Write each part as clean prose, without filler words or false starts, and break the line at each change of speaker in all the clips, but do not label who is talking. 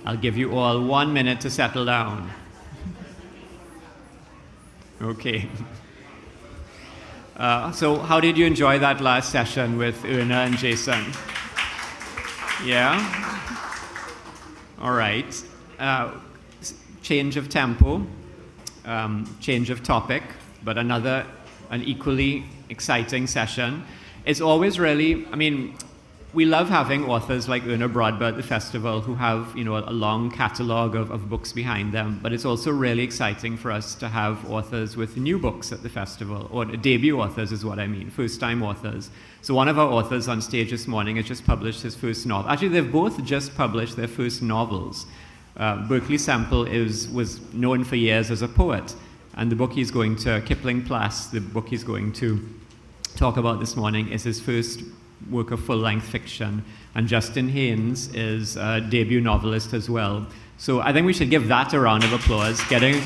I'll give you all 1 minute to settle down. Okay. So how did you enjoy that last session with Una and Jason? Yeah? All right. Change of tempo, change of topic, but an equally exciting session. It's always really, we love having authors like Una Brodber at the festival who have, a long catalogue of books behind them, but it's also really exciting for us to have authors with new books at the festival, or debut authors is what I mean, first-time authors. So one of our authors on stage this morning has just published his first novel. Actually, they've both just published their first novels. Berkley Semple was known for years as a poet, and the book he's going to, Kipling Plass, the book he's going to talk about this morning is his first work of full-length fiction, and Justin Haynes is a debut novelist as well. So I think we should give that a round of applause. Getting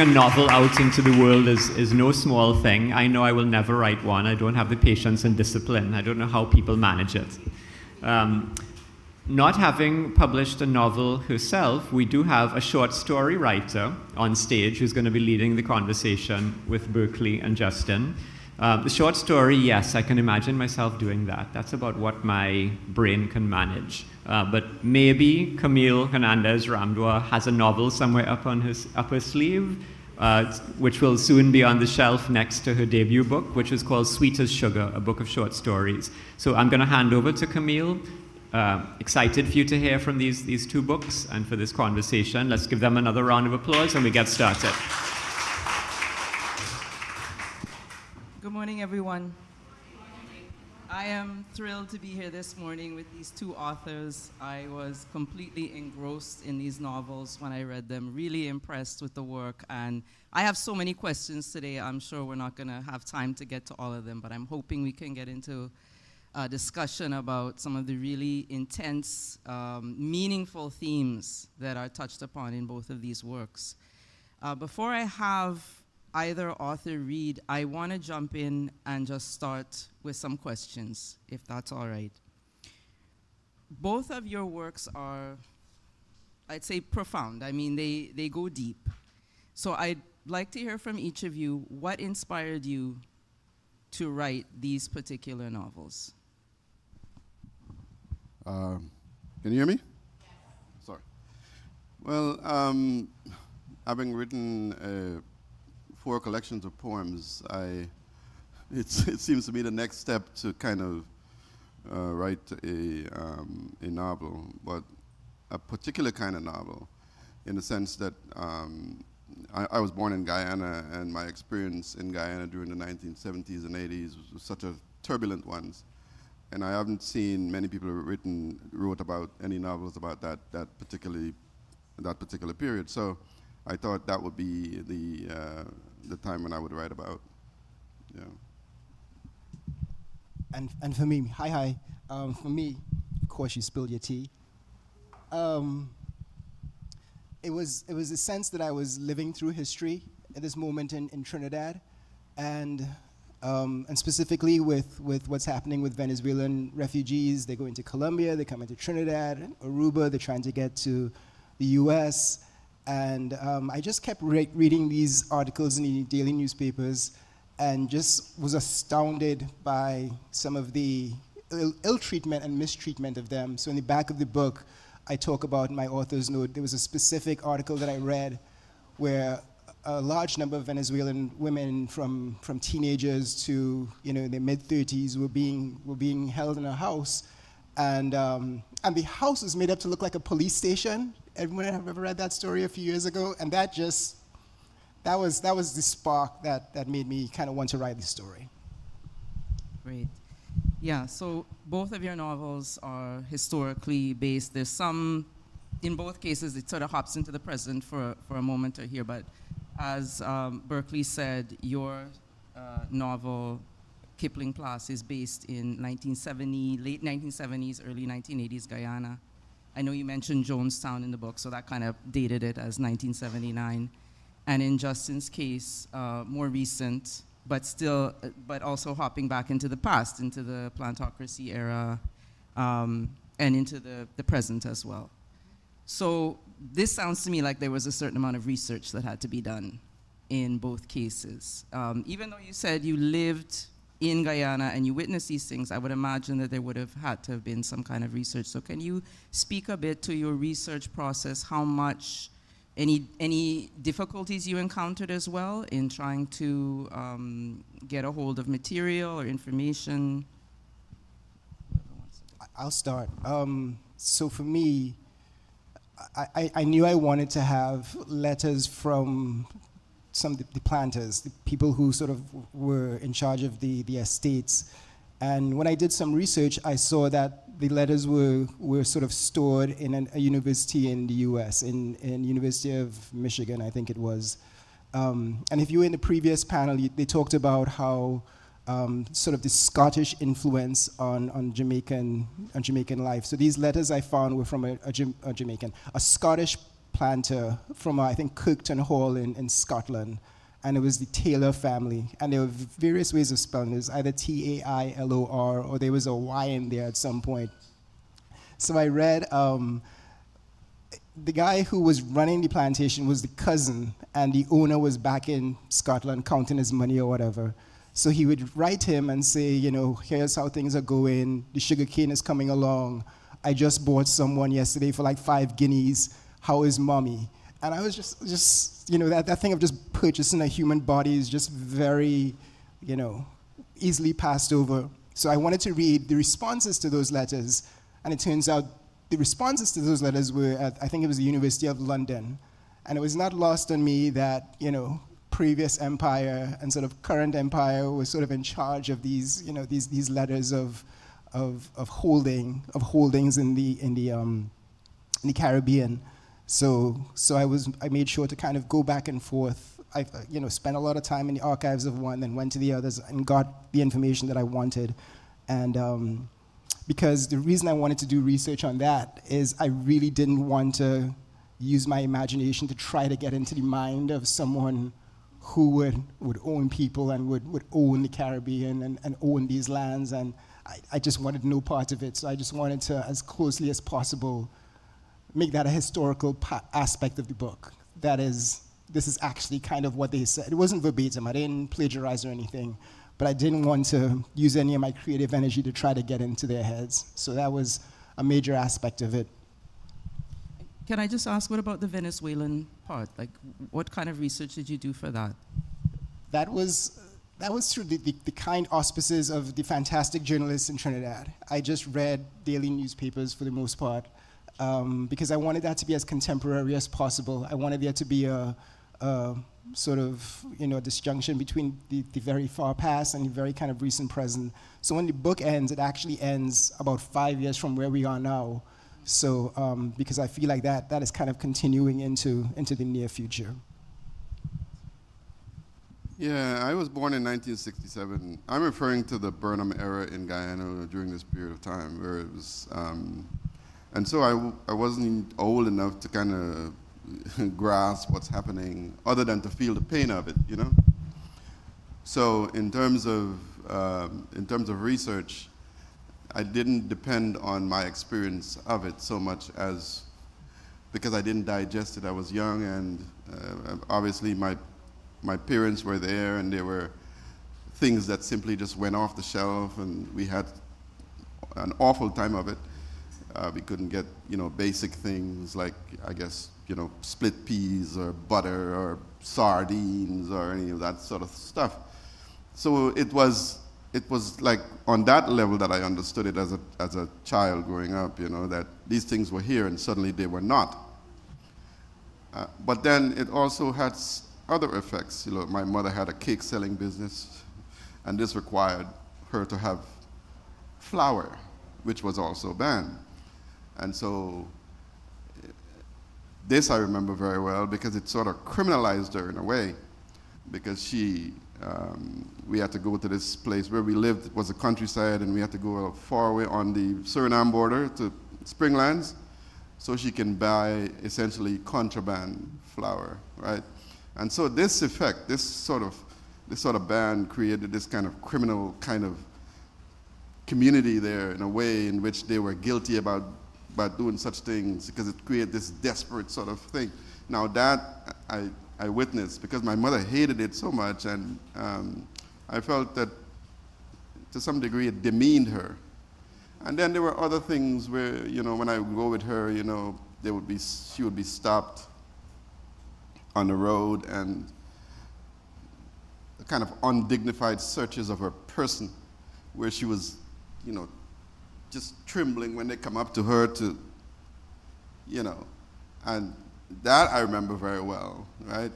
a novel out into the world is no small thing. I know I will never write one. I don't have the patience and discipline. I don't know how people manage it. Not having published a novel herself, we do have a short story writer on stage who's going to be leading the conversation with Berkley and Justin. The short story, yes, I can imagine myself doing that. That's about what my brain can manage. But maybe Camille Hernández-Ramdwar has a novel somewhere up her sleeve, which will soon be on the shelf next to her debut book, which is called Sweet as Sugar, a book of short stories. So I'm going to hand over to Camille. Excited for you to hear from these two books and for this conversation. Let's give them another round of applause and we get started.
Good morning, everyone. I am thrilled to be here this morning with these two authors. I was completely engrossed in these novels when I read them, really impressed with the work, and I have so many questions today. I'm sure we're not going to have time to get to all of them, but I'm hoping we can get into a discussion about some of the really intense, meaningful themes that are touched upon in both of these works. Before I have either author read, I want to jump in and just start with some questions, if that's all right. Both of your works are, I'd say, profound. I mean, they go deep. So I'd like to hear from each of you, what inspired you to write these particular novels?
Can you hear me? Yes. Sorry. Well, having written 4 collections of poems, it seems to me the next step to kind of write a novel, but a particular kind of novel, in the sense that I was born in Guyana, and my experience in Guyana during the 1970s and 80s was such a turbulent ones. And I haven't seen many people who wrote about any novels about that particular period. So I thought that would be the time when I would write about. Yeah.
And for me, hi. For me, of course, you spilled your tea. It was a sense that I was living through history at this moment in Trinidad, and specifically with what's happening with Venezuelan refugees. They go into Colombia, they come into Trinidad, Aruba, they're trying to get to the US. And I just kept reading these articles in the daily newspapers and just was astounded by some of the ill treatment and mistreatment of them. So in the back of the book, I talk about my author's note. There was a specific article that I read where a large number of Venezuelan women from teenagers to their mid-30s were being held in a house, and the house was made up to look like a police station. Everyone have ever read that story a few years ago? And that was the spark that made me kind of want to write this story.
Great. Yeah, so both of your novels are historically based. There's some, in both cases, it sort of hops into the present for a moment or here, but as Berkley said, your novel, Kipling Plass, is based in late 1970s, early 1980s Guyana. I know you mentioned Jonestown in the book, so that kind of dated it as 1979. And in Justin's case, more recent, but also hopping back into the past, into the plantocracy era, and into the present as well. So this sounds to me like there was a certain amount of research that had to be done in both cases. Even though you said you lived in Guyana and you witnessed these things, I would imagine that there would have had to have been some kind of research. So can you speak a bit to your research process, how much, any difficulties you encountered as well in trying to get a hold of material or information?
I'll start. So for me, I knew I wanted to have letters from some of the planters, the people who sort of were in charge of the estates. And when I did some research, I saw that the letters were sort of stored in a university in the US, in University of Michigan, I think it was. And if you were in the previous panel, they talked about how sort of the Scottish influence on Jamaican life. So these letters I found were from a Scottish planter from, I think, Kirkton Hall in Scotland. And it was the Taylor family. And there were various ways of spelling it. It was either Tailor, or there was a Y in there at some point. So I read, the guy who was running the plantation was the cousin, and the owner was back in Scotland counting his money or whatever. So he would write him and say, you know, here's how things are going. The sugarcane is coming along. I just bought someone yesterday for like 5 guineas. How is mommy? And I was just you know, that thing of just purchasing a human body is just very, you know, easily passed over. So I wanted to read the responses to those letters. And it turns out the responses to those letters were at, I think it was the University of London. And it was not lost on me that, you know, previous empire and sort of current empire was sort of in charge of these, you know, these letters of holdings in the Caribbean. So I made sure to kind of go back and forth. I, you know, spent a lot of time in the archives of one, then went to the others and got the information that I wanted. And because the reason I wanted to do research on that is I really didn't want to use my imagination to try to get into the mind of someone who would own people and would own the Caribbean and own these lands. And I just wanted no part of it. So I just wanted to, as closely as possible, make that a historical aspect of the book. That is, this is actually kind of what they said. It wasn't verbatim. I didn't plagiarize or anything. But I didn't want to use any of my creative energy to try to get into their heads. So that was a major aspect of it.
Can I just ask, what about the Venezuelan part? Like, what kind of research did you do for that?
That was through the kind auspices of the fantastic journalists in Trinidad. I just read daily newspapers for the most part, because I wanted that to be as contemporary as possible. I wanted there to be a sort of, you know, disjunction between the very far past and the very kind of recent present. So when the book ends, it actually ends about 5 years from where we are now. So because I feel like that is kind of continuing into the near future.
Yeah, I was born in 1967. I'm referring to the Burnham era in Guyana during this period of time, where it was, and so I wasn't old enough to kind of grasp what's happening, other than to feel the pain of it, you know. So in terms of research, I didn't depend on my experience of it so much as because I didn't digest it. I was young, and obviously my parents were there, and there were things that simply just went off the shelf, and we had an awful time of it. We couldn't get, you know, basic things like, I guess, you know, split peas or butter or sardines or any of that sort of stuff. So it was like on that level that I understood it as a child growing up, you know, that these things were here and suddenly they were not. But then it also had other effects. You know, my mother had a cake selling business, and this required her to have flour, which was also banned. And so this I remember very well because it sort of criminalized her in a way, because we had to go to this place where we lived. It was a countryside, and we had to go far away on the Suriname border to Springlands so she can buy essentially contraband flour, right? And so this effect, this sort of ban created this kind of criminal kind of community there in a way in which they were guilty about doing such things, because it created this desperate sort of thing. Now that I witnessed, because my mother hated it so much, and I felt that to some degree it demeaned her. And then there were other things where, you know, when I would go with her, you know, she would be stopped on the road, and kind of undignified searches of her person, where she was, you know, just trembling when they come up to her to, you know, and that I remember very well, right?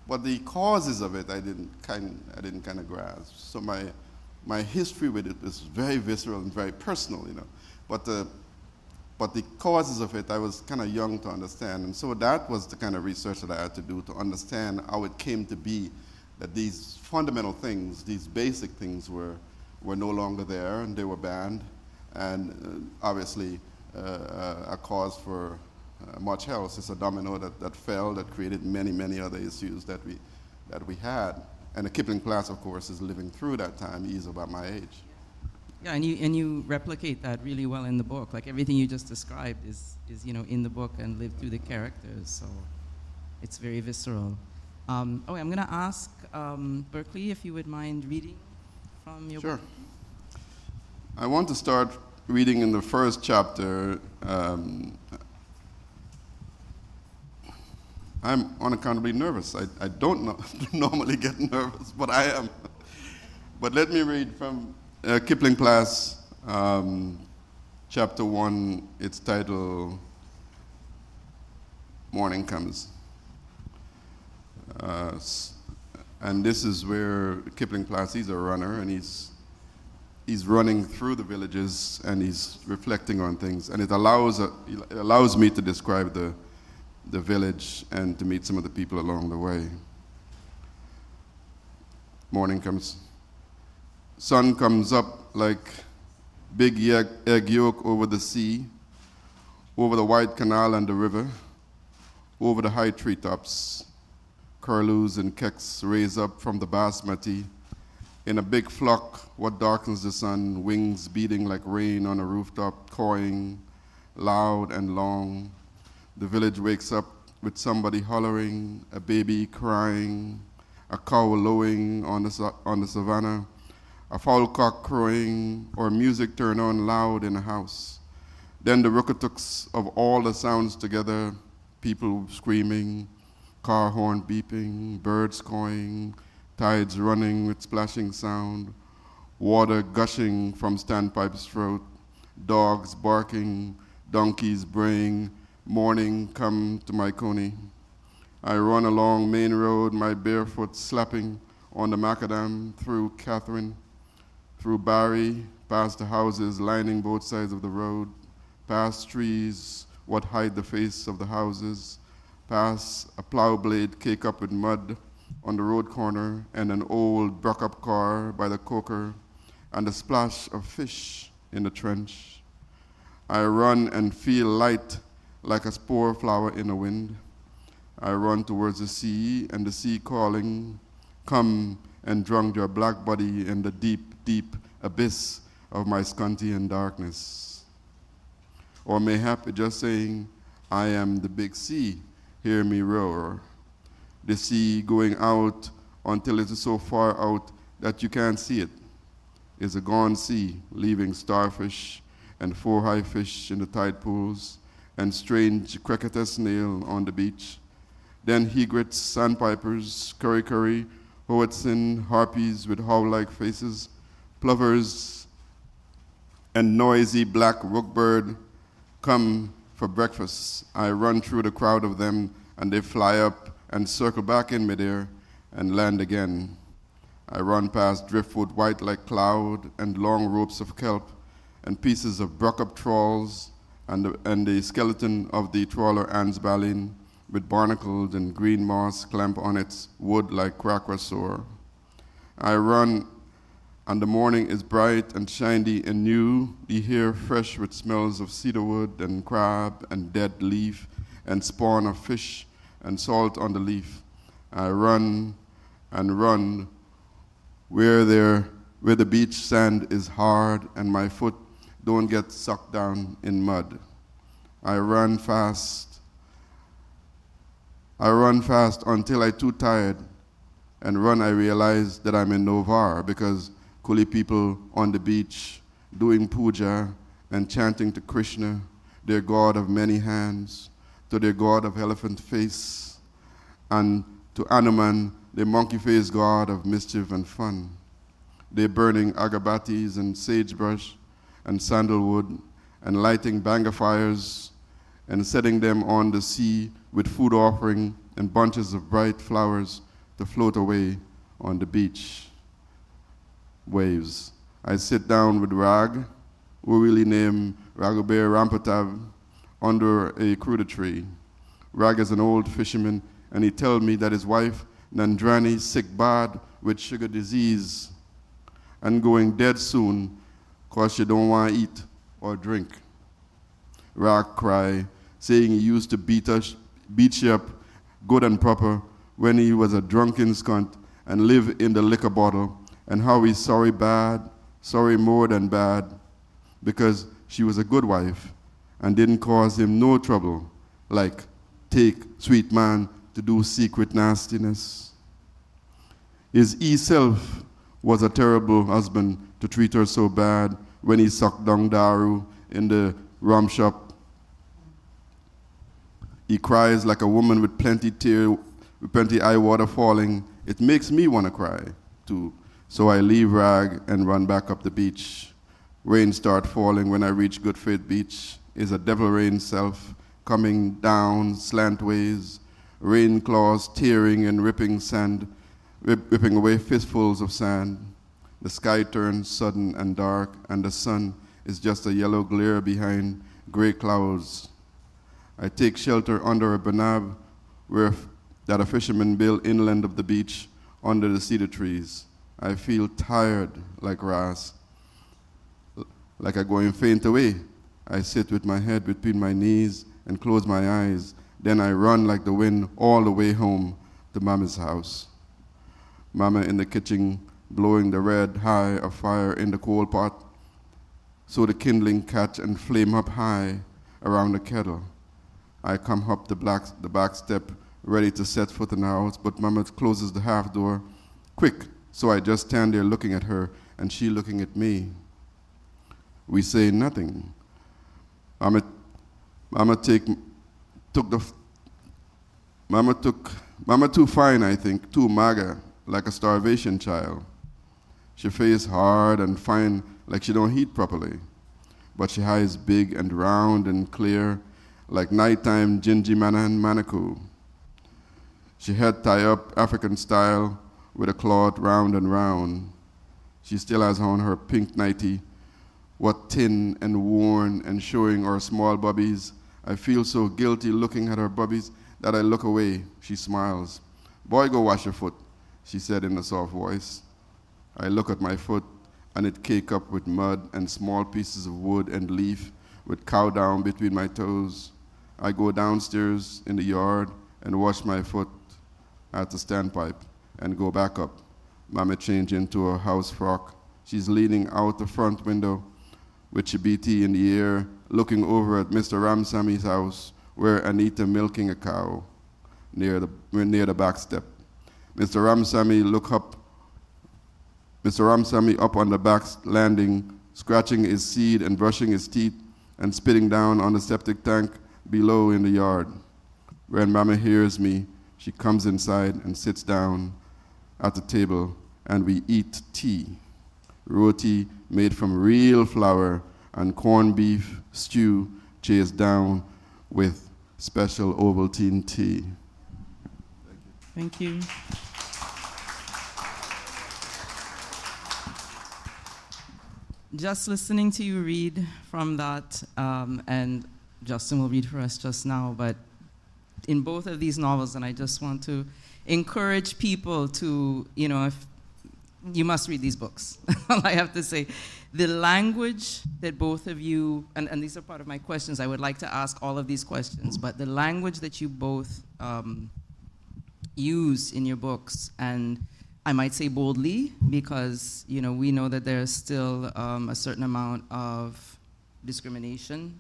But the causes of it I didn't kind of grasp. So my history with it is very visceral and very personal, you know. But the causes of it I was kind of young to understand, and so that was the kind of research that I had to do to understand how it came to be that these fundamental things, these basic things were no longer there, and they were banned, and obviously a cause for much else. It's a domino that fell, that created many other issues that we had. And the Kipling Plass, of course, is living through that time. He's about my age.
Yeah, and you replicate that really well in the book. Like everything you just described is you know, in the book and lived through the characters. So it's very visceral. I'm going to ask Berkley if you would mind reading from your
Sure.
book.
I want to start reading in the first chapter. I'm unaccountably nervous. I don't normally get nervous, but I am. But let me read from Kipling Plass, chapter 1. It's titled Morning Comes. And this is where Kipling Plass, he's a runner, and he's running through the villages, and he's reflecting on things, and it allows me to describe the village and to meet some of the people along the way. Morning comes. Sun comes up like big egg yolk over the sea, over the wide canal and the river, over the high treetops. Curlews and keks raise up from the basmati. In a big flock, what darkens the sun, wings beating like rain on a rooftop, cawing loud and long. The village wakes up with somebody hollering, a baby crying, a cow lowing on the savannah, a fowl cock crowing, or music turned on loud in a house. Then the rookatuks of all the sounds together, people screaming, car horn beeping, birds cawing, tides running with splashing sound, water gushing from standpipe's throat, dogs barking, donkeys braying, morning come to my coney. I run along Main Road, my barefoot slapping on the macadam, through Catherine, through Barry, past the houses lining both sides of the road, past trees, what hide the face of the houses, past a plow blade cake up with mud on the road corner, and an old broke-up car by the coker, and the splash of fish in the trench. I run and feel light like a spore flower in a wind. I run towards the sea, and the sea calling, come and drown your black body in the deep abyss of my scanty darkness. Or mayhap just saying, I am the big sea, hear me roar. The sea going out until it is so far out that you can't see it. It's a gone sea, leaving starfish and four-high fish in the tide pools, and strange cricketer snail on the beach. Then egrets, sandpipers, curry, hoatzin, harpies with how-like faces, plovers, and noisy black rookbird come for breakfast. I run through the crowd of them, and they fly up and circle back in midair and land again. I run past driftwood white like cloud, and long ropes of kelp, and pieces of broke-up trawls, and the skeleton of the trawler Ansbalin, with barnacles and green moss clamp on its wood like crackrasaur. I run, and the morning is bright and shiny and new, the air fresh with smells of cedarwood and crab and dead leaf and spawn of fish and salt on the leaf. I run and run where there where the beach sand is hard and my foot don't get sucked down in mud. I run fast until I'm too tired, and I realize that I'm in Novar because Kuli people on the beach doing puja and chanting to Krishna, their god of many hands, to their god of elephant face, and to Hanuman, the monkey-faced god of mischief and fun. They're burning agabatis and sagebrush and sandalwood and lighting banger fires and setting them on the sea with food offering and bunches of bright flowers to float away on the beach waves. I sit down with Rag, who really named Raghuber Rampatav, under a cruda tree. Rag is an old fisherman, and he told me that his wife, Nandrani, sick bad with sugar disease and going dead soon because she don't want to eat or drink. Rag cry, saying he used to beat she up good and proper when he was a drunken skunt and live in the liquor bottle, and how he's sorry more than bad, because she was a good wife and didn't cause him no trouble, like take sweet man to do secret nastiness. His e-self was a terrible husband to treat her so bad when he sucked down daru in the rum shop. He cries like a woman with plenty eye water falling. It makes me want to cry too. So I leave Rag and run back up the beach. Rain start falling when I reach Good Faith Beach. Is a devil rain self coming down slantways, rain claws tearing and ripping sand, ripping away fistfuls of sand. The sky turns sudden and dark, and the sun is just a yellow glare behind gray clouds. I take shelter under a banab that a fisherman built inland of the beach under the cedar trees. I feel tired like Ras, like I'm going faint away. I sit with my head between my knees and close my eyes. Then I run like the wind all the way home to Mama's house. Mama in the kitchen blowing the red high of fire in the coal pot so the kindling catch and flame up high around the kettle. I come up the back step ready to set foot in the house, but Mama closes the half door quick, so I just stand there looking at her and she looking at me. We say nothing. Mama too fine, I think, too maga, like a starvation child. She face hard and fine, like she don't eat properly. But she eyes big and round and clear, like nighttime Gingy Manan Manaku. She head tie up African style with a cloth round and round. She still has on her pink nightie, what thin and worn and showing her small bubbies. I feel so guilty looking at her bubbies that I look away. She smiles. Boy, go wash your foot, she said in a soft voice. I look at my foot and it caked up with mud and small pieces of wood and leaf with cow down between my toes. I go downstairs in the yard and wash my foot at the standpipe and go back up. Mama changed into a house frock. She's leaning out the front window with Chibiti in the air, looking over at Mr. Ramsami's house, where Anita milking a cow near the back step. Mr. Ramsami up on the back landing, scratching his seed and brushing his teeth and spitting down on the septic tank below in the yard. When Mama hears me, she comes inside and sits down at the table and we eat tea. Roti made from real flour and corned beef stew chased down with special Ovaltine tea.
Thank you. Just listening to you read from that, and Justin will read for us just now, but in both of these novels, and I just want to encourage people to, if you must read these books. All I have to say, the language that both of you, and these are part of my questions, I would like to ask all of these questions, but the language that you both use in your books and I might say boldly, because we know that there's still a certain amount of discrimination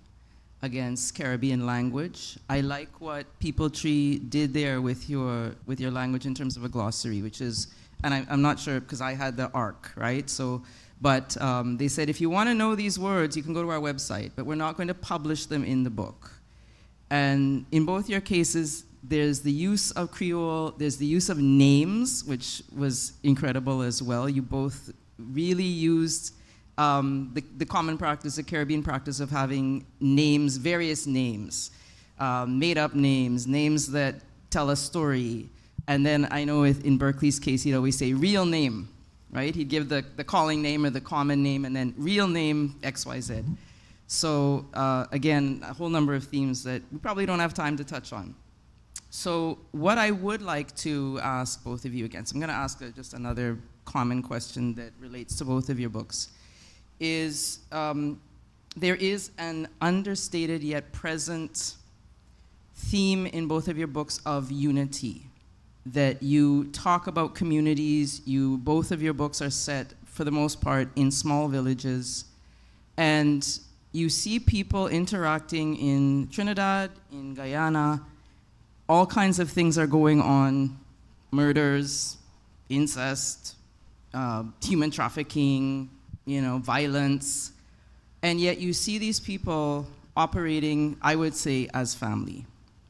against Caribbean language. I like what People Tree did there with your language in terms of a glossary, which is, and I'm not sure because I had the ARC, right? So, but they said if you want to know these words, you can go to our website, but we're not going to publish them in the book. And in both your cases, there's the use of Creole, there's the use of names, which was incredible as well. You both really used the common practice, the Caribbean practice of having names, various names, made-up names, names that tell a story. And then I know in Berkley's case, he'd always say real name, right? He'd give the calling name or the common name, and then real name XYZ. So again, a whole number of themes that we probably don't have time to touch on. So what I would like to ask both of you again, so I'm going to ask just another common question that relates to both of your books, is there is an understated yet present theme in both of your books of unity, that you talk about communities. Both of your books are set, for the most part, in small villages, and you see people interacting in Trinidad, in Guyana. All kinds of things are going on: murders, incest, human trafficking, violence. And yet you see these people operating, I would say, as family.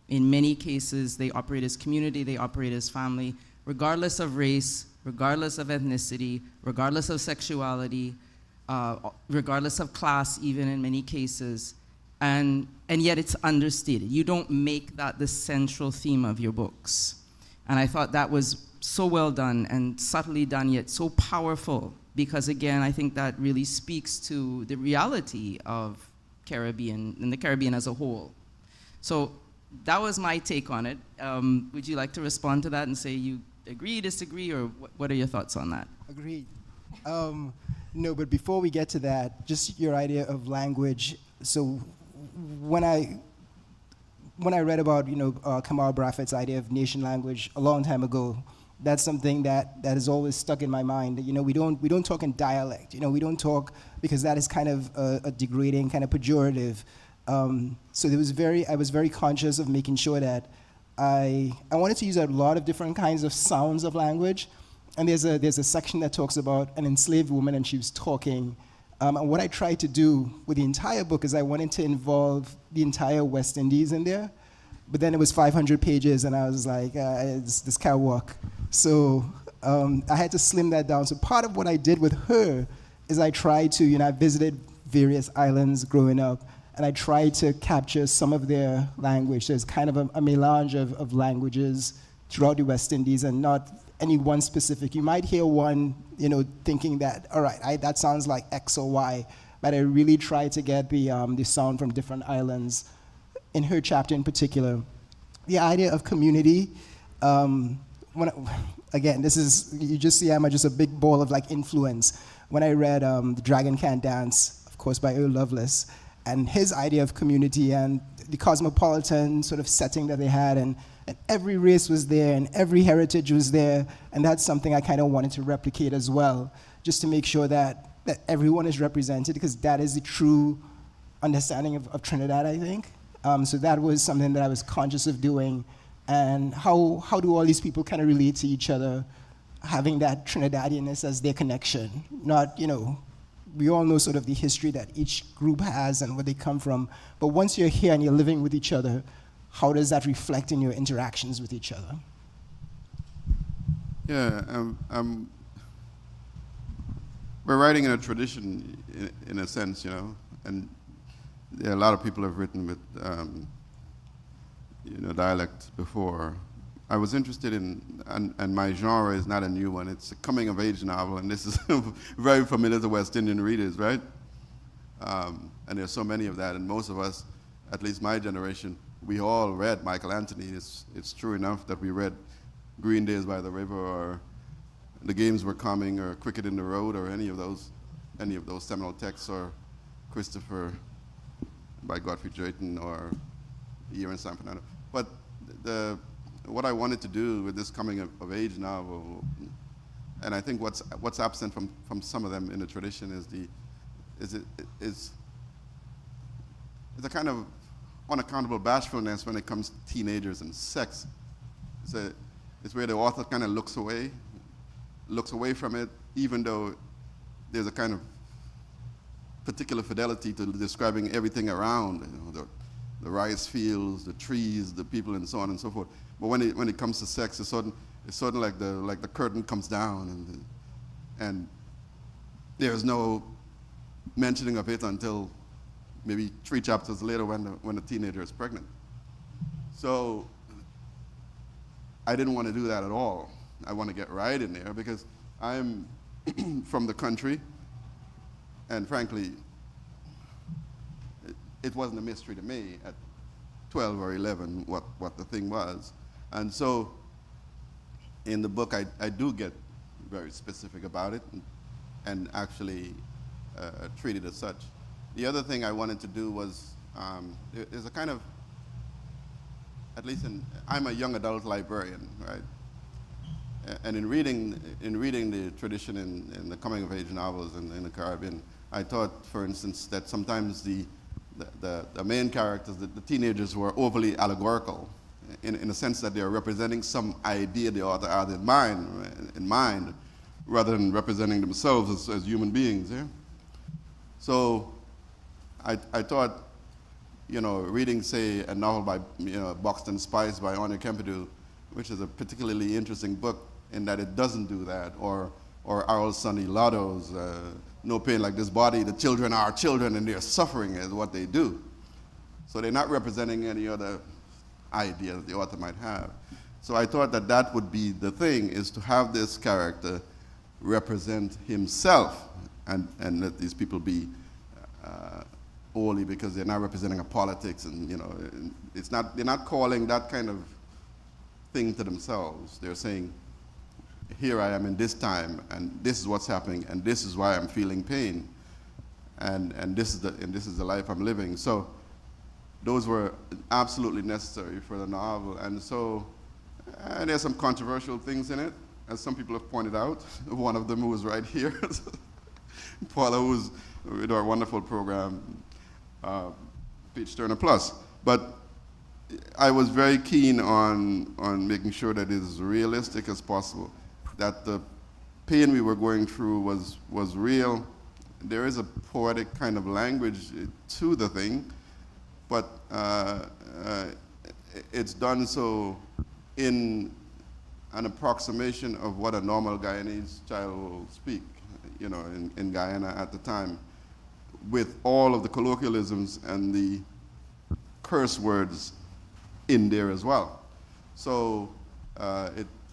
In many cases, they operate as community, they operate as family, regardless of race, regardless of ethnicity, regardless of sexuality, regardless of class, even in many cases. And yet it's understated. You don't make that the central theme of your books. And I thought that was so well done and subtly done, yet so powerful, because again, I think that really speaks to the reality of Caribbean and the Caribbean as a whole. So that was my take on it. Would you like to respond to that and say you agree, disagree, or what are your thoughts on that?
Agreed. No, but before we get to that, just your idea of language. So when I read about Kamal Braffett's idea of nation language a long time ago, that's something that has always stuck in my mind. We don't talk in dialect. We don't talk, because that is kind of a degrading, kind of pejorative. So I was very conscious of making sure that I wanted to use a lot of different kinds of sounds of language. And there's a section that talks about an enslaved woman, and she was talking. And what I tried to do with the entire book is I wanted to involve the entire West Indies in there. But then it was 500 pages, and I was like, this can't work. So I had to slim that down. So part of what I did with her is I tried to, I visited various islands growing up, and I tried to capture some of their language. There's kind of a melange of languages throughout the West Indies, and not any one specific. You might hear one, thinking that, all right, that sounds like X or Y, but I really tried to get the sound from different islands. In her chapter in particular, the idea of community, again, this is, you just see I'm just a big ball of influence. When I read The Dragon Can't Dance, of course, by Earl Lovelace, and his idea of community and the cosmopolitan sort of setting that they had, and every race was there and every heritage was there, and that's something I kind of wanted to replicate as well, just to make sure that everyone is represented, because that is the true understanding of Trinidad, I think. So that was something that I was conscious of doing, and how do all these people kind of relate to each other, having that Trinidadianness as their connection, not, we all know sort of the history that each group has and where they come from, but once you're here and you're living with each other, how does that reflect in your interactions with each other?
Yeah, we're writing in a tradition, in a sense, and a lot of people have written with, dialect before. I was interested in, and my genre is not a new one, it's a coming-of-age novel, and this is very familiar to West Indian readers, right? And there's so many of that, and most of us, at least my generation, we all read Michael Anthony. It's true enough that we read Green Days by the River, or The Games Were Coming, or Cricket in the Road, or any of those seminal texts, or Christopher by Godfrey Drayton, or Year in San Fernando. But what I wanted to do with this coming of age novel and I think what's absent from some of them in the tradition is a kind of unaccountable bashfulness when it comes to teenagers and sex. It's where the author kind of looks away from it, even though there's a kind of particular fidelity to describing everything around, the rice fields, the trees, the people, and so on and so forth. But when it comes to sex, it's sort of like the curtain comes down, and there's no mentioning of it until maybe 3 chapters later when the teenager is pregnant. So I didn't want to do that at all. I want to get right in there because I'm from the country, and frankly, it wasn't a mystery to me at 12 or 11 what the thing was. And so in the book, I do get very specific about it and actually treat it as such. The other thing I wanted to do was, there's a kind of, at least I'm a young adult librarian, right? And in reading the tradition in the coming-of-age novels in the Caribbean, I thought, for instance, that sometimes the main characters, the teenagers, were overly allegorical, in a sense that they are representing some idea the author had in mind, rather than representing themselves as human beings. Yeah? So I thought, reading, say, a novel by Buxton Spice by Anya Kempidou, which is a particularly interesting book in that it doesn't do that, or Arl Sunny Lotto's No Pain Like This Body, the children are children and they're suffering is what they do. So they're not representing any other idea that the author might have. So I thought that would be the thing, is to have this character represent himself and let these people be only because they're not representing a politics, and they're not calling that kind of thing to themselves. They're saying, here I am in this time, and this is what's happening, and this is why I'm feeling pain, and this is the life I'm living. So those were absolutely necessary for the novel, and there's some controversial things in it, as some people have pointed out. One of them who was right here, Paula, who's with our wonderful program, Page Turner Plus. But I was very keen on making sure that it is realistic as possible, that the pain we were going through was real. There is a poetic kind of language to the thing, but it's done so in an approximation of what a normal Guyanese child will speak, in Guyana at the time, with all of the colloquialisms and the curse words in there as well. So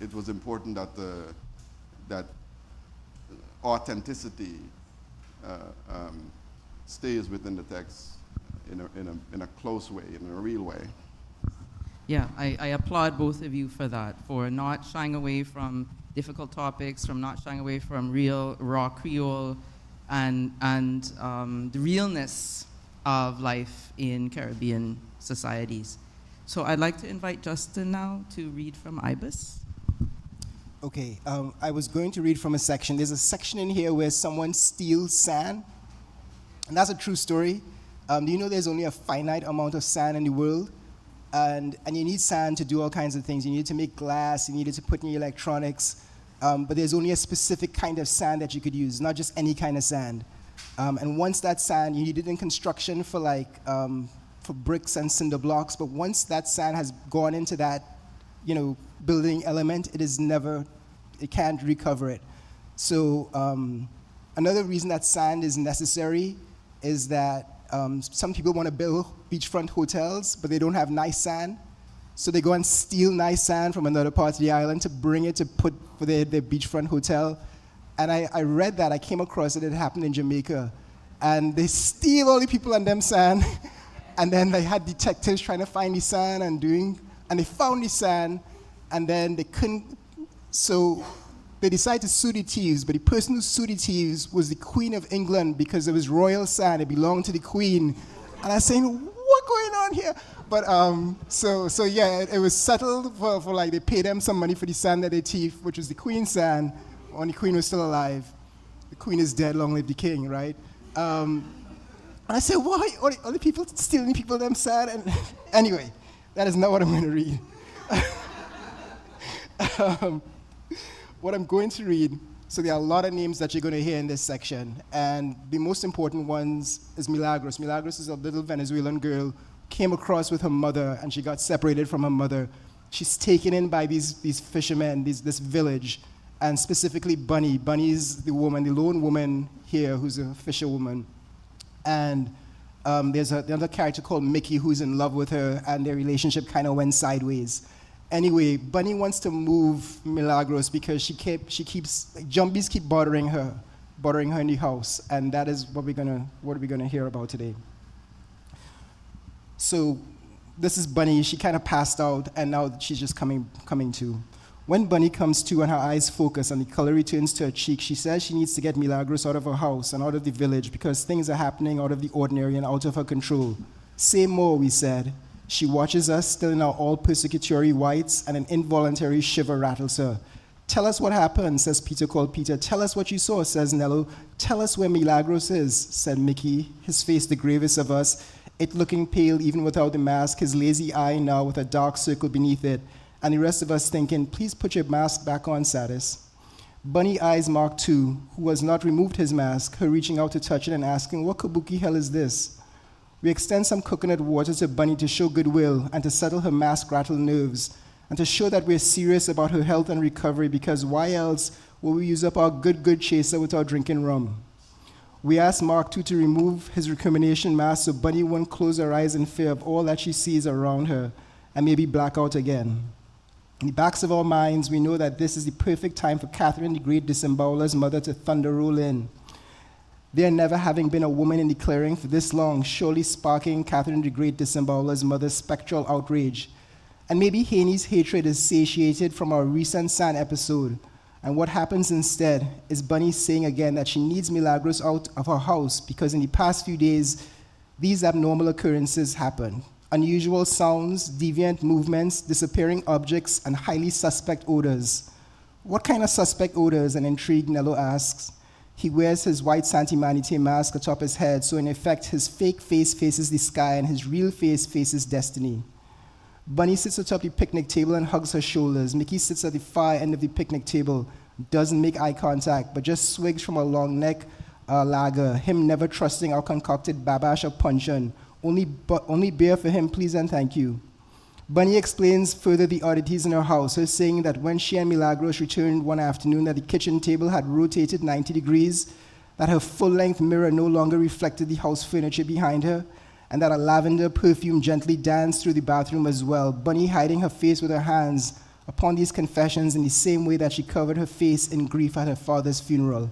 it was important that authenticity stays within the text in a close way, in a real way.
Yeah, I applaud both of you for that, for not shying away from difficult topics, from not shying away from real, raw Creole, and the realness of life in Caribbean societies. So I'd like to invite Justin now to read from Ibis.
Okay, I was going to read from a section. There's a section in here where someone steals sand, and that's a true story. Do you know there's only a finite amount of sand in the world? And you need sand to do all kinds of things. You need it to make glass, you need it to put in your electronics, but there's only a specific kind of sand that you could use, not just any kind of sand. And once that sand, you need it in construction for for bricks and cinder blocks, but once that sand has gone into that, building element, it can't recover it. So another reason that sand is necessary is that some people want to build beachfront hotels, but they don't have nice sand. So they go and steal nice sand from another part of the island to bring it to put for their beachfront hotel. And I read that, I came across it happened in Jamaica. And they steal all the people and them sand. And then they had detectives trying to find the sand and they found the sand, and then they couldn't, so they decided to sue the thieves, but the person who sued the thieves was the Queen of England because it was royal sand, it belonged to the Queen. And I was saying, what's going on here? But so yeah, it was settled for they paid them some money for the sand that they thieved, which was the Queen's sand, when the queen was still alive. The queen is dead, long live the king, right? And I said, why? All the people stealing people, them sad? And anyway, that is not what I'm going to read. What I'm going to read, so there are a lot of names that you're going to hear in this section, and the most important ones is Milagros. Milagros is a little Venezuelan girl, came across with her mother, and she got separated from her mother. She's taken in by these fishermen, this village, and specifically Bunny. Bunny is the woman, the lone woman here who's a fisherwoman. And there's another character called Mickey who's in love with her, and their relationship kind of went sideways. Anyway, Bunny wants to move Milagros because zombies keep bothering her in the house, and that is what we're gonna hear about today. So this is Bunny. She kind of passed out, and now she's just coming to. When Bunny comes to and her eyes focus and the color returns to her cheek, she says she needs to get Milagros out of her house and out of the village because things are happening out of the ordinary and out of her control. Say more, we said. She watches us, still in our all-persecutory whites, and an involuntary shiver rattles her. Tell us what happened, says Peter called Peter. Tell us what you saw, says Nello. Tell us where Milagros is, said Mickey, his face the gravest of us, it looking pale even without the mask, his lazy eye now with a dark circle beneath it, and the rest of us thinking, please put your mask back on, Satis. Bunny eyes Mark too, who has not removed his mask, her reaching out to touch it and asking, what kabuki hell is this? We extend some coconut water to Bunny to show goodwill and to settle her mask-rattled nerves, and to show that we're serious about her health and recovery, because why else will we use up our good chaser without drinking rum? We ask Mark too to remove his recrimination mask so Bunny won't close her eyes in fear of all that she sees around her and maybe black out again. In the backs of our minds, we know that this is the perfect time for Catherine the Great Disembowler's mother to thunder roll in. There never having been a woman in the clearing for this long, surely sparking Catherine the Great Disembowler's mother's spectral outrage. And maybe Haynes' hatred is satiated from our recent sand episode. And what happens instead is Bunny saying again that she needs Milagros out of her house because in the past few days, these abnormal occurrences happen. Unusual sounds, deviant movements, disappearing objects, and highly suspect odors. What kind of suspect odors? An intrigued Nello asks. He wears his white Santimanite mask atop his head, so in effect, his fake face faces the sky and his real face faces destiny. Bunny sits atop the picnic table and hugs her shoulders. Mickey sits at the far end of the picnic table, doesn't make eye contact, but just swigs from a long neck lager, him never trusting our concocted babash of puncheon. Only beer for him, please and thank you. Bunny explains further the oddities in her house, her saying that when she and Milagros returned one afternoon that the kitchen table had rotated 90 degrees, that her full-length mirror no longer reflected the house furniture behind her, and that a lavender perfume gently danced through the bathroom as well, Bunny hiding her face with her hands upon these confessions in the same way that she covered her face in grief at her father's funeral.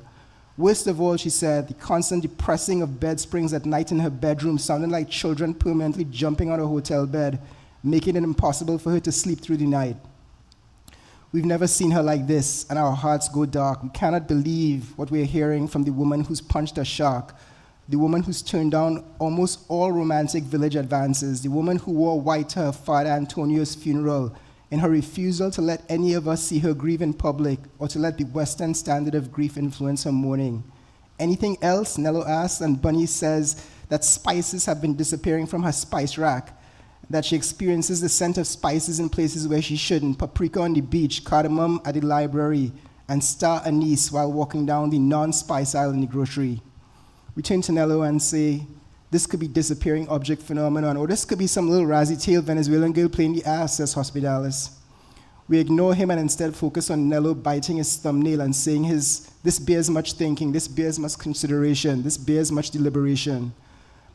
Worst of all, she said, the constant depressing of bed springs at night in her bedroom sounded like children permanently jumping on a hotel bed, making it impossible for her to sleep through the night. We've never seen her like this, and our hearts go dark. We cannot believe what we're hearing from the woman who's punched a shark, the woman who's turned down almost all romantic village advances, the woman who wore white to her father Antonio's funeral in her refusal to let any of us see her grieve in public or to let the Western standard of grief influence her mourning. Anything else? Nello asks, and Bunny says that spices have been disappearing from her spice rack, that she experiences the scent of spices in places where she shouldn't, paprika on the beach, cardamom at the library, and star anise while walking down the non-spice aisle in the grocery. We turn to Nello and say, this could be disappearing object phenomenon, or this could be some little razzy-tailed Venezuelan girl playing the ass, says Hospitalis. We ignore him and instead focus on Nello biting his thumbnail and saying this bears much thinking, this bears much consideration, this bears much deliberation.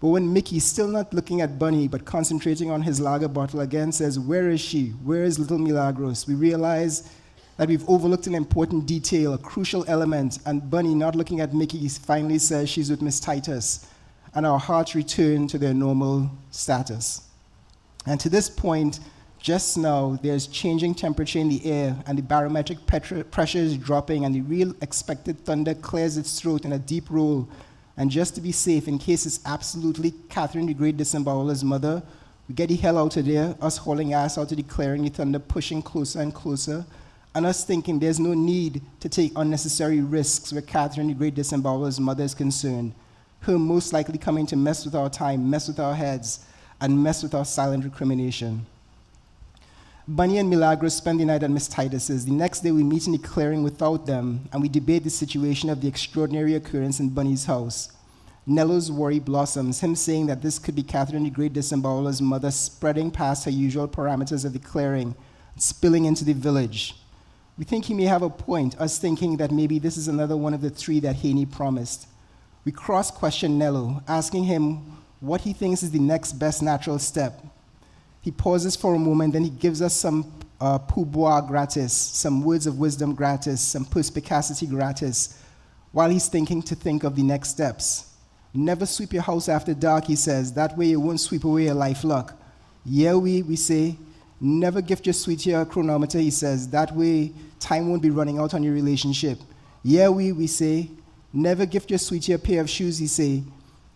But when Mickey, still not looking at Bunny, but concentrating on his lager bottle again, says, where is she? Where is little Milagros? We realize that we've overlooked an important detail, a crucial element, and Bunny, not looking at Mickey, finally says she's with Miss Titus, and our hearts return to their normal status. And to this point, just now, there's changing temperature in the air, and the barometric pressure is dropping, and the real expected thunder clears its throat in a deep roll. And just to be safe, in case it's absolutely Catherine the Great Disembowler's mother, we get the hell out of there, us hauling ass out of the clearing, the thunder pushing closer and closer. and us thinking there's no need to take unnecessary risks where Catherine the Great Disembowel's mother is concerned, her most likely coming to mess with our time, mess with our heads, and mess with our silent recrimination. Bunny and Milagros spend the night at Miss Titus's. The next day we meet in the clearing without them, and we debate the situation of the extraordinary occurrence in Bunny's house. Nello's worry blossoms, him saying that this could be Catherine the Great Disembowel's mother spreading past her usual parameters of the clearing, spilling into the village. We think he may have a point, us thinking that maybe this is another one of the three that Haynes promised. We cross-question Nello, asking him what he thinks is the next best natural step. He pauses for a moment, then he gives us some pourboire gratis, some words of wisdom gratis, some perspicacity gratis, while he's thinking to think of the next steps. Never sweep your house after dark, he says. That way you won't sweep away your life luck. Yeah, we say. Never gift your sweetie a chronometer, he says. That way time won't be running out on your relationship. Yeah, we say. Never gift your sweetie a pair of shoes, he say.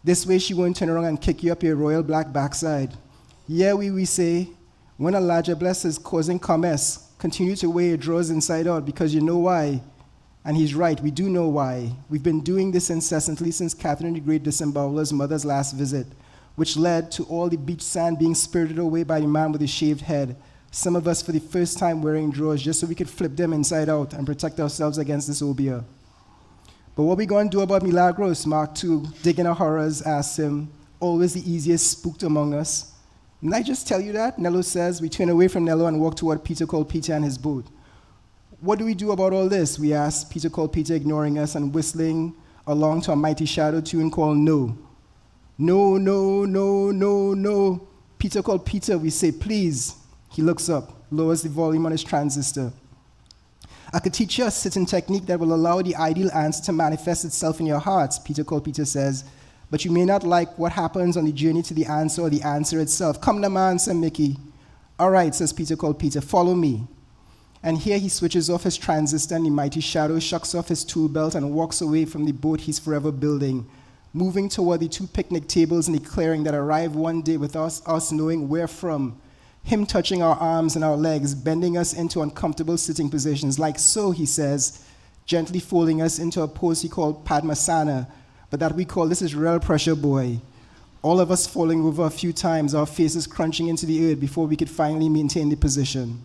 This way she won't turn around and kick you up your royal black backside. Yeah, we say, when a larger bless is causing commerce, continue to wear your drawers inside out because you know why. And he's right, we do know why. We've been doing this incessantly since Catherine the Great Disembowel's mother's last visit, which led to all the beach sand being spirited away by the man with the shaved head, some of us for the first time wearing drawers just so we could flip them inside out and protect ourselves against this obeah. But what we going to do about Milagros? Mark II, digging our horrors, asks him, always the easiest spooked among us. Didn't I just tell you that? Nello says. We turn away from Nello and walk toward Peter called Peter and his boat. What do we do about all this? We ask, Peter called Peter ignoring us and whistling along to a mighty shadow tune called No. No, no, no, no, no. Peter called Peter, we say, please. He looks up, lowers the volume on his transistor. I could teach you a sitting technique that will allow the ideal answer to manifest itself in your hearts, Peter called Peter says. But you may not like what happens on the journey to the answer or the answer itself. Come to man, said Mickey. All right, says Peter called Peter, follow me. And here he switches off his transistor and the mighty shadow shucks off his tool belt and walks away from the boat he's forever building, moving toward the two picnic tables in the clearing that arrive one day with us knowing where from, him touching our arms and our legs, bending us into uncomfortable sitting positions, like so, he says, gently folding us into a pose he called Padmasana, but that we call this is real pressure, boy. All of us falling over a few times, our faces crunching into the earth before we could finally maintain the position.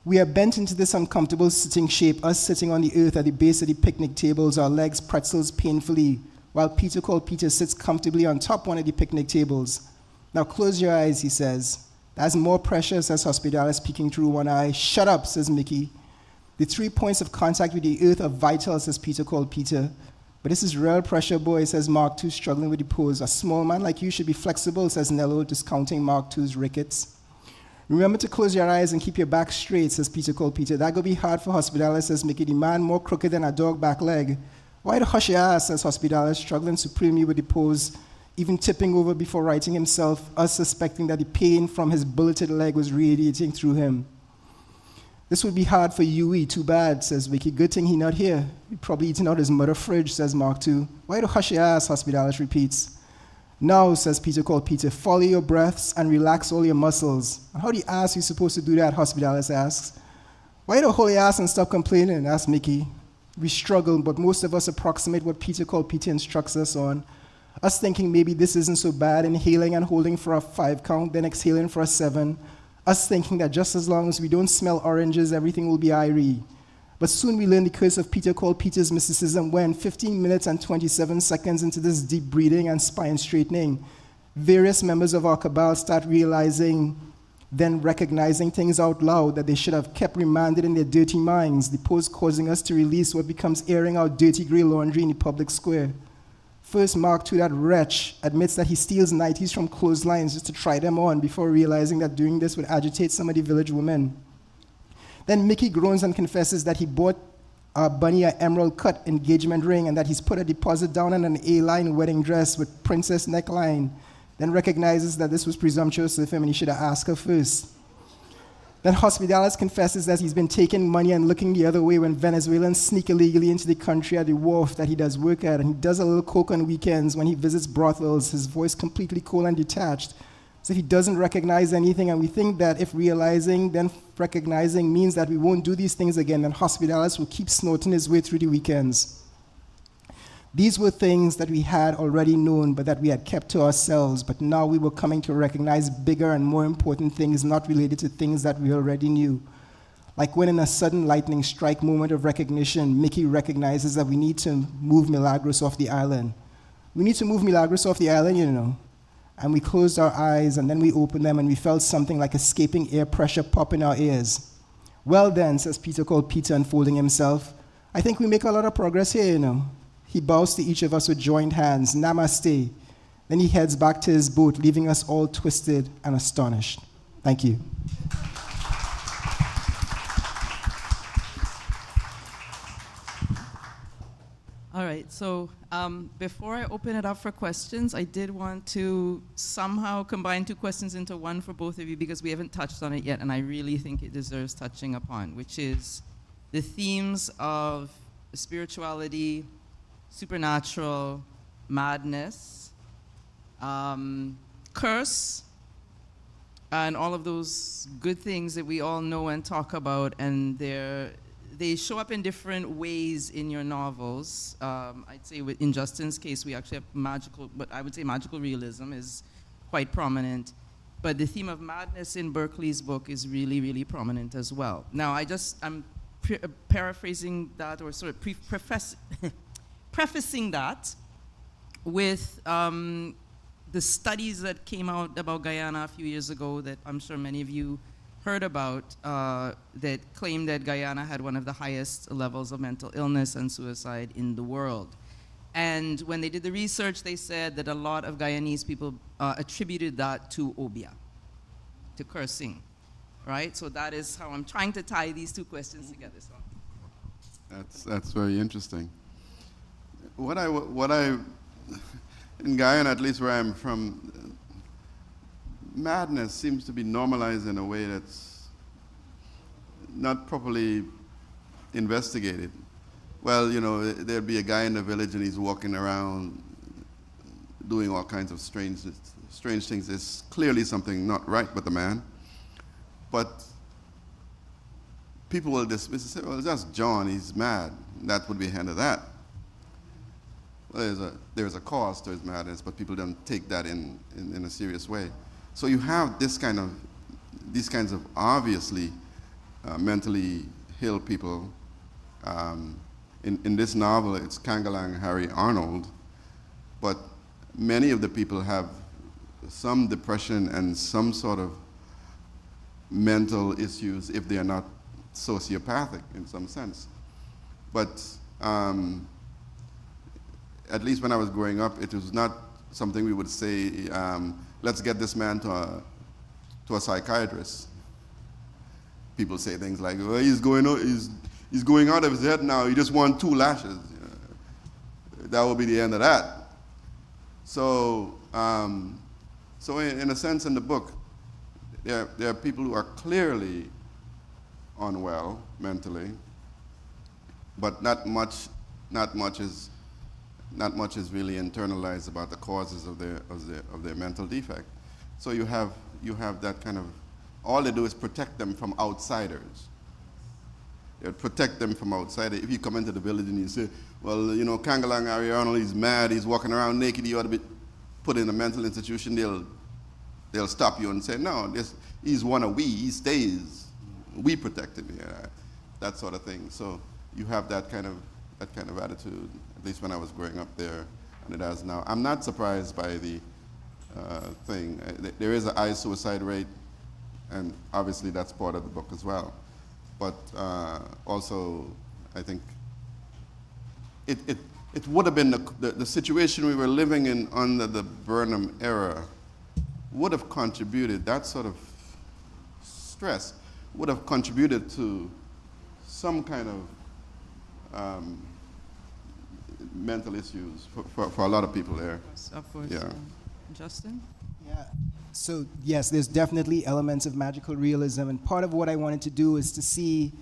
We are bent into this uncomfortable sitting shape, us sitting on the earth at the base of the picnic tables, our legs pretzels painfully, while Peter called Peter sits comfortably on top one of the picnic tables. Now close your eyes, he says. That's more pressure, says Hospitalis, peeking through one eye. Shut up, says Mickey. The 3 points of contact with the earth are vital, says Peter called Peter. But this is real pressure, boy, says Mark II, struggling with the pose. A small man like you should be flexible, says Nello, discounting Mark II's rickets. Remember to close your eyes and keep your back straight, says Peter called Peter. That go be hard for Hospitalis, says Mickey. The man more crooked than a dog back leg. Why the hush your ass, says Hospitalis, struggling supremely with the pose, even tipping over before righting himself, us suspecting that the pain from his bulleted leg was radiating through him. This would be hard for Yui, too bad, says Vicky. Good thing he not here. He probably eating out his mother fridge, says Mark II. Why do hush your ass, Hospitalis repeats. Now, says Peter called Peter, follow your breaths and relax all your muscles. And how do you ask you supposed to do that, Hospitalis asks. Why don't hold your ass and stop complaining, asks Mickey. We struggle, but most of us approximate what Peter called Peter instructs us on. Us thinking maybe this isn't so bad, inhaling and holding for a 5 count, then exhaling for a 7. Us thinking that just as long as we don't smell oranges, everything will be irie. But soon we learn the curse of Peter called Peter's mysticism when 15 minutes and 27 seconds into this deep breathing and spine straightening, various members of our cabal start realizing, then recognizing things out loud that they should have kept remanded in their dirty minds, the pose causing us to release what becomes airing out dirty gray laundry in the public square. First, Mark II, that wretch, admits that he steals nighties from clotheslines just to try them on before realizing that doing this would agitate some of the village women. Then Mickey groans and confesses that he bought Bunny an emerald cut engagement ring and that he's put a deposit down on an A-line wedding dress with princess neckline, then recognizes that this was presumptuous of him and he should have asked her first. Then Hospitalis confesses that he's been taking money and looking the other way when Venezuelans sneak illegally into the country at the wharf that he does work at, and he does a little coke on weekends when he visits brothels, his voice completely cold and detached, So he doesn't recognize anything, and we think that if realizing, then recognizing means that we won't do these things again, then Hospitalis will keep snorting his way through the weekends. These were things that we had already known, but that we had kept to ourselves, but now we were coming to recognize bigger and more important things not related to things that we already knew. Like when in a sudden lightning strike moment of recognition, Mickey recognizes that we need to move Milagros off the island. We need to move Milagros off the island, you know. And we closed our eyes, and then we opened them, and we felt something like escaping air pressure pop in our ears. Well then, says Peter, called Peter, unfolding himself, I think we make a lot of progress here, you know. He bows to each of us with joined hands, namaste. Then he heads back to his boat, leaving us all twisted and astonished. Thank you.
All right, so before I open it up for questions, I did want to somehow combine two questions into one for both of you because we haven't touched on it yet, and I really think it deserves touching upon, which is the themes of spirituality, supernatural, madness, curse, and all of those good things that we all know and talk about, and they show up in different ways in your novels. I'd say in Justin's case, we actually have magical, but I would say magical realism is quite prominent. But the theme of madness in Berkley's book is really, really prominent as well. Now, I'm paraphrasing that, or sort of prefacing that with the studies that came out about Guyana a few years ago that I'm sure many of you heard about that claimed that Guyana had one of the highest levels of mental illness and suicide in the world. And when they did the research, they said that a lot of Guyanese people attributed that to obia, to cursing, right? So that is how I'm trying to tie these two questions together. So.
That's very interesting. What I in Guyana, at least where I'm from, madness seems to be normalized in a way that's not properly investigated. Well, you know, there'd be a guy in the village and he's walking around doing all kinds of strange things. There's clearly something not right with the man. But people will dismiss and say, well, that's John, he's mad. That would be the end of that. Well, there's a cause to his madness, but people don't take that in a serious way. So you have these kinds of obviously mentally ill people. In this novel, it's Kangalang Harry Arnold, but many of the people have some depression and some sort of mental issues if they are not sociopathic in some sense. But at least when I was growing up, it was not something we would say, let's get this man to a psychiatrist. People say things like, well, he's going out of his head now, he just won 2 lashes. That will be the end of that. So in a sense in the book, there are people who are clearly unwell mentally, but not much is really internalized about the causes of their mental defect. So you have that kind of, all they do is protect them from outsiders. They protect them from outsiders. If you come into the village and you say, well, you know, Kangalang Harry Arnold, he's mad, he's walking around naked, he ought to be put in a mental institution, they'll stop you and say, no, he's one of we, he stays. We protect him, that sort of thing. So you have that kind of attitude, at least when I was growing up there, and it has now. I'm not surprised by the thing. There is a high suicide rate, and obviously that's part of the book as well. But also, I think it would have been the situation we were living in under the Burnham era would have contributed, that sort of stress would have contributed to some kind of mental issues for a lot of people there.
Of course.
Yeah.
Justin?
Yeah. So yes, there's definitely elements of magical realism, and part of what I wanted to do is to see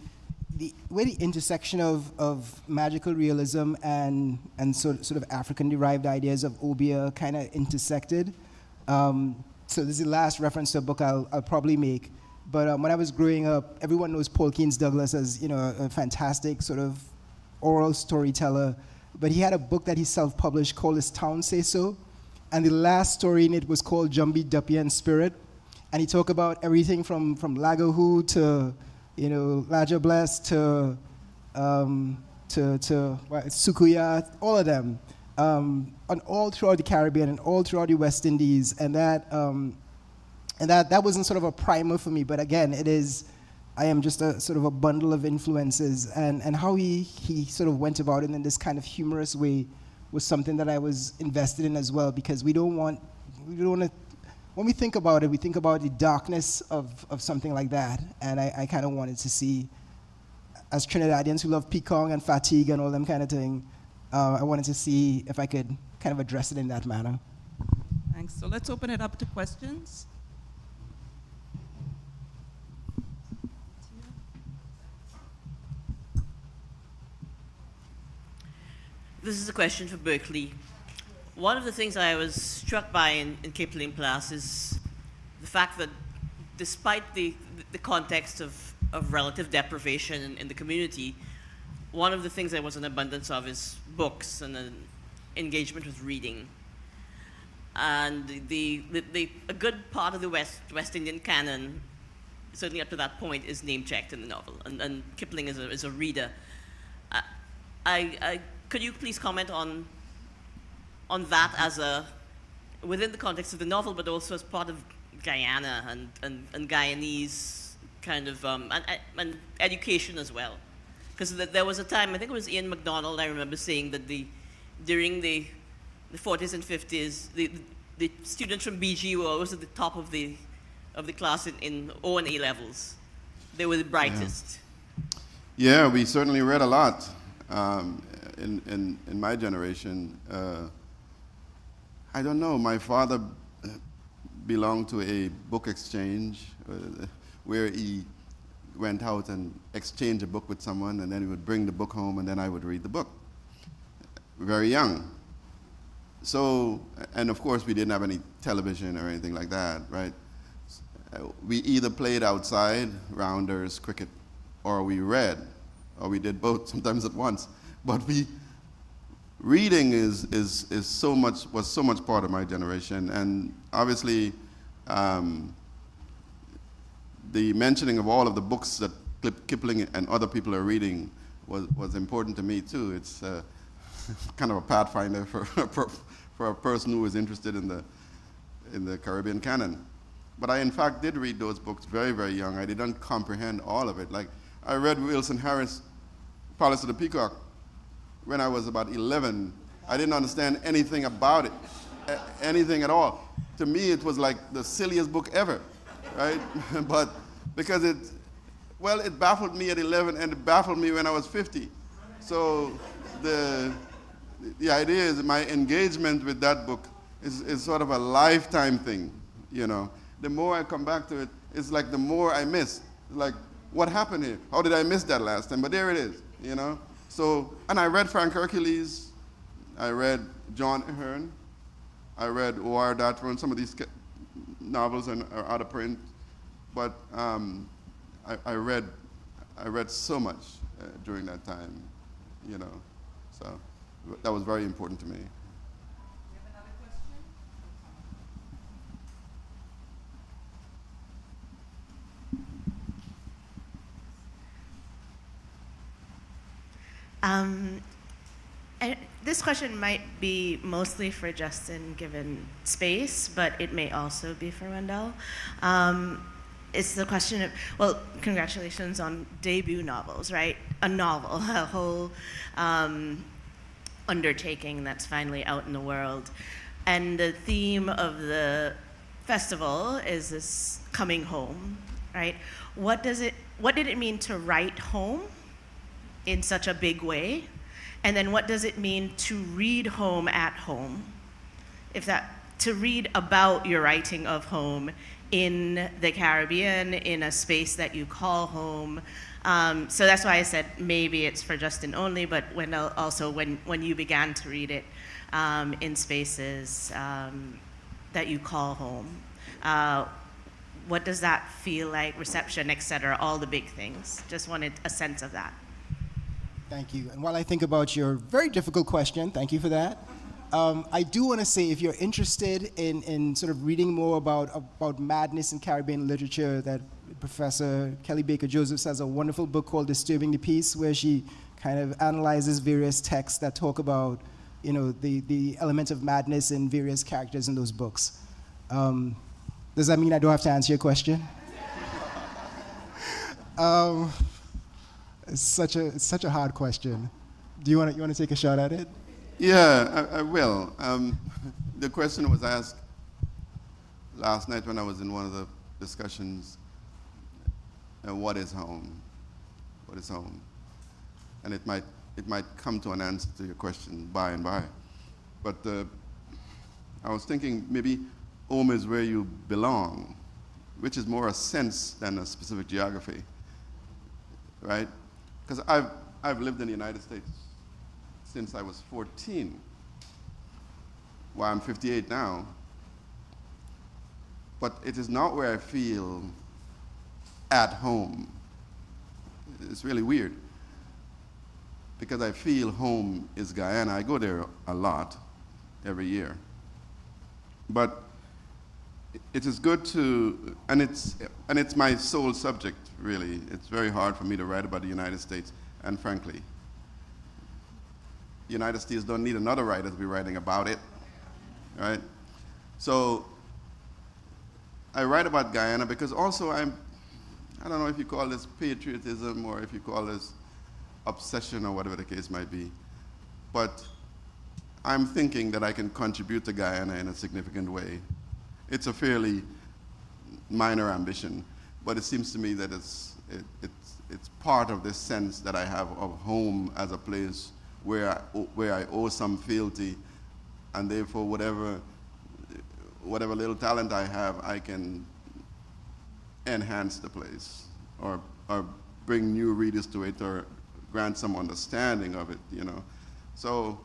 where the intersection of magical realism and sort of African-derived ideas of obia kind of intersected. so this is the last reference to a book I'll probably make. But when I was growing up, everyone knows Paul Keynes Douglas as, you know, a fantastic sort of oral storyteller. But he had a book that he self-published called His Town Say So. And the last story in it was called Jumbie, Duppy, and Spirit. And he talked about everything from Lagahoo to, you know, Laja Bless to Sukuya, all of them. And all throughout the Caribbean and all throughout the West Indies. And that wasn't sort of a primer for me, but again, I am just a sort of a bundle of influences, and how he sort of went about it in this kind of humorous way was something that I was invested in as well, because we don't want to, when we think about it, we think about the darkness of something like that, and I kind of wanted to see, as Trinidadians who love pekong and fatigue and all them kind of thing, I wanted to see if I could kind of address it in that manner.
Thanks. So let's open it up to questions.
This is a question for Berkley. One of the things I was struck by in Kipling Plass is the fact that despite the context of relative deprivation in the community, one of the things there was an abundance of is books and an engagement with reading. And a good part of the West Indian canon, certainly up to that point, is name-checked in the novel, and Kipling is a reader. Could you please comment on that as within the context of the novel, but also as part of Guyana and Guyanese kind of, and education as well? Because there was a time, I think it was Ian MacDonald, I remember saying that during the 40s and 50s, the students from BG were always at the top of the class in O and A levels. They were the brightest.
Yeah, we certainly read a lot. In my generation, I don't know, my father belonged to a book exchange where he went out and exchanged a book with someone, and then he would bring the book home, and then I would read the book. Very young. So, and of course we didn't have any television or anything like that, right? We either played outside, rounders, cricket, or we read, or we did both, sometimes at once. But reading was so much part of my generation, and obviously the mentioning of all of the books that Kipling and other people are reading was important to me too. It's kind of a pathfinder for a person who is interested in the Caribbean canon. But I in fact did read those books very, very young. I didn't comprehend all of it. Like I read Wilson Harris' Palace of the Peacock when I was about 11. I didn't understand anything about it, anything at all. To me, it was like the silliest book ever, right? But because it baffled me at 11, and it baffled me when I was 50. So the idea is my engagement with that book is sort of a lifetime thing, you know. The more I come back to it, it's like the more I miss. Like, what happened here? How did I miss that last time? But there it is, you know. So, and I read Frank Hercules, I read John Ahern, I read O.R. Dartford, some of these novels are out of print, but I read so much during that time, you know, so that was very important to me.
We have another question?
And this question might be mostly for Justin, given space, but it may also be for Wendell. It's the question of, well, congratulations on debut novels, right? A novel, a whole undertaking that's finally out in the world. And the theme of the festival is this coming home, right? What did it mean to write home in such a big way? And then what does it mean to read home at home? To read about your writing of home in the Caribbean, in a space that you call home. So that's why I said maybe it's for Justin only, but also when you began to read it in spaces that you call home. What does that feel like, reception, et cetera, all the big things? Just wanted a sense of that.
Thank you. And while I think about your very difficult question, thank you for that. I do want to say, if you're interested in sort of reading more about madness in Caribbean literature, that Professor Kelly Baker Josephs has a wonderful book called Disturbing the Peace, where she kind of analyzes various texts that talk about, the element of madness in various characters in those books. Does that mean I don't have to answer your question? It's such a hard question. Do you want to take a shot at it?
Yeah, I will. The question was asked last night when I was in one of the discussions. What is home? What is home? And it might come to an answer to your question by and by. But I was thinking maybe home is where you belong, which is more a sense than a specific geography, right? Because I've lived in the United States since I was 14. Well, I'm 58 now. But it is not where I feel at home. It's really weird, because I feel home is Guyana. I go there a lot every year. But it is good to, and it's my sole subject, really. It's very hard for me to write about the United States, and frankly, the United States don't need another writer to be writing about it, right? So I write about Guyana because also I don't know if you call this patriotism or if you call this obsession or whatever the case might be, but I'm thinking that I can contribute to Guyana in a significant way. It's a fairly minor ambition, but it seems to me that it's part of this sense that I have of home as a place where I owe some fealty, and therefore whatever little talent I have, I can enhance the place or bring new readers to it or grant some understanding of it, So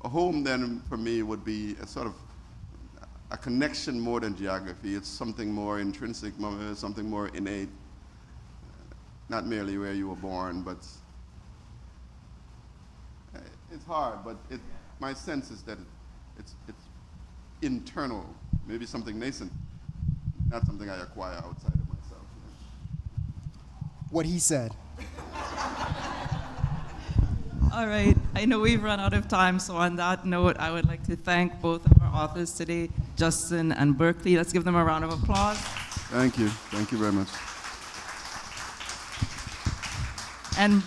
a home then for me would be a sort of a connection more than geography. It's something more intrinsic, something more innate, not merely where you were born, but it's hard, but my sense is that it's internal, maybe something nascent, not something I acquire outside of myself.
What he said.
All right, I know we've run out of time, so on that note, I would like to thank both of our authors today, Justin and Berkley. Let's give them a round of applause.
Thank you. Thank you very much.
And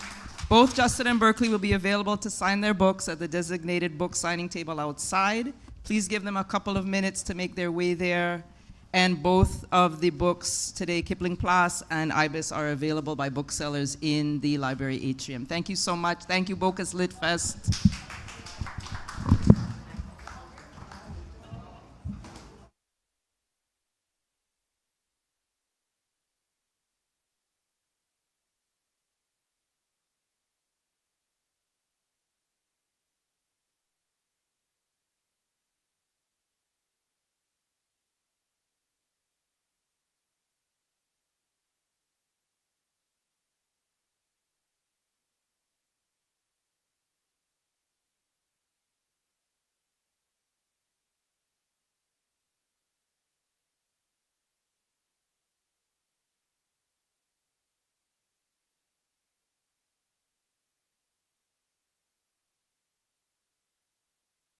both Justin and Berkley will be available to sign their books at the designated book signing table outside. Please give them a couple of minutes to make their way there. And both of the books today, Kipling Plass and Ibis, are available by booksellers in the library atrium. Thank you so much. Thank you, Bocas Lit Fest.